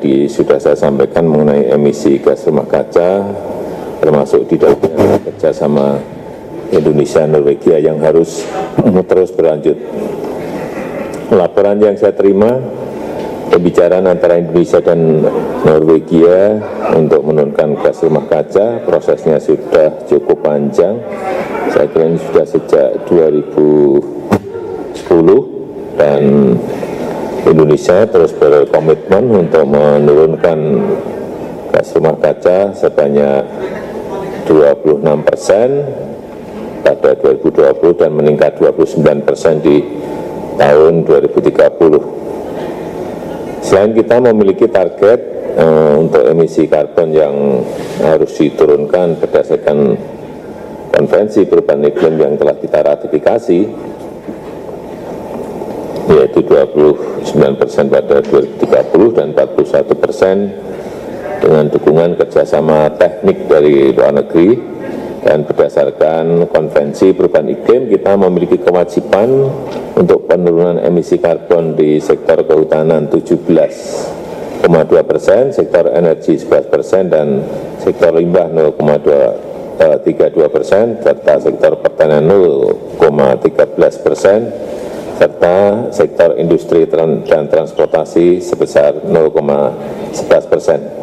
tadi sudah saya sampaikan mengenai emisi gas rumah kaca, termasuk di dalamnya kerjasama Indonesia Norwegia yang harus terus berlanjut. Laporan yang saya terima, pembicaraan antara Indonesia dan Norwegia untuk menurunkan gas rumah kaca, prosesnya sudah cukup panjang. Saya kira ini sudah sejak 2010 dan Indonesia terus berkomitmen untuk menurunkan gas rumah kaca sebanyak 26% pada 2020 dan meningkat 29% di tahun 2030. Selain kita memiliki target untuk emisi karbon yang harus diturunkan berdasarkan konvensi perubahan iklim yang telah kita ratifikasi, yaitu 29% pada 2030 dan 41% dengan dukungan kerjasama teknik dari luar negeri. Dan berdasarkan konvensi perubahan iklim, kita memiliki kewajiban untuk penurunan emisi karbon di sektor kehutanan 17,2%, sektor energi 11%, dan sektor limbah 0,32%, serta sektor pertanian 0,13%, serta sektor industri dan transportasi sebesar 0,11%.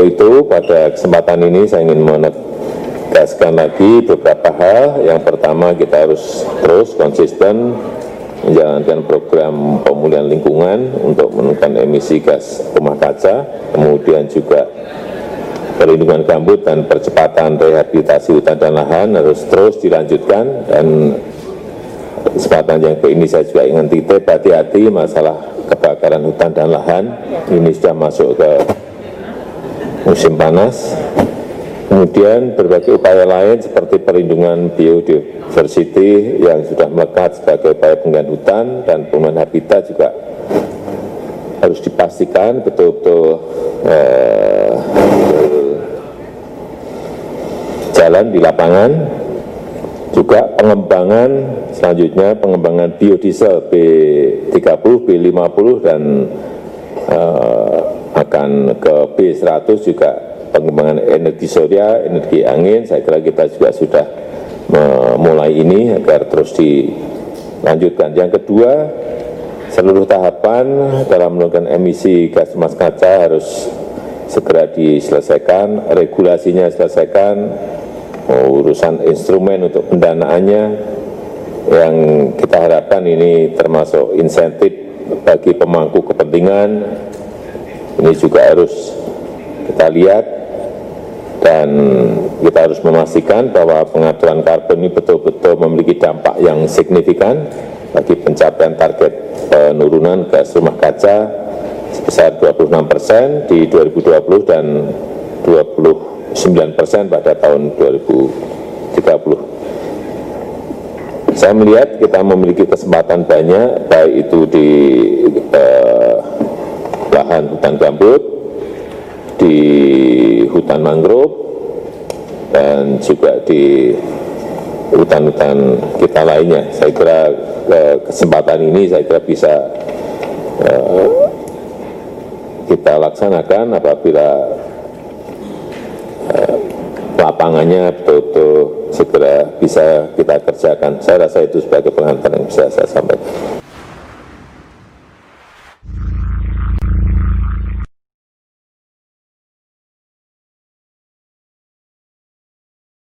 Itu pada kesempatan ini saya ingin menegaskan lagi beberapa hal. Yang pertama, kita harus terus konsisten menjalankan program pemulihan lingkungan untuk menurunkan emisi gas rumah kaca, kemudian juga perlindungan gambut dan percepatan rehabilitasi hutan dan lahan harus terus dilanjutkan. Dan kesempatan yang ke ini saya juga ingin titip hati-hati masalah kebakaran hutan dan lahan. Ini sudah masuk ke musim panas. Kemudian berbagai upaya lain seperti perlindungan biodiversity yang sudah melekat sebagai upaya pengendalian hutan dan perubahan habitat juga harus dipastikan betul-betul jalan di lapangan. Juga pengembangan selanjutnya, pengembangan biodiesel B30, B50 dan akan ke B100 juga pengembangan energi surya, energi angin. Saya kira kita juga sudah memulai ini agar terus dilanjutkan. Yang kedua, seluruh tahapan dalam menurunkan emisi gas rumah kaca harus segera diselesaikan, regulasinya diselesaikan, urusan instrumen untuk pendanaannya yang kita harapkan ini termasuk insentif bagi pemangku kepentingan. Ini juga harus kita lihat dan kita harus memastikan bahwa pengaturan karbon ini betul-betul memiliki dampak yang signifikan bagi pencapaian target penurunan gas rumah kaca sebesar 26% di 2020 dan 29% pada tahun 2030. Saya melihat kita memiliki kesempatan banyak, baik itu di lahan hutan gambut, di hutan mangrove, dan juga di hutan-hutan kita lainnya. Saya kira kesempatan ini saya kira bisa kita laksanakan apabila lapangannya betul-betul segera bisa kita kerjakan. Saya rasa itu sebagai pengantar yang bisa saya sampaikan.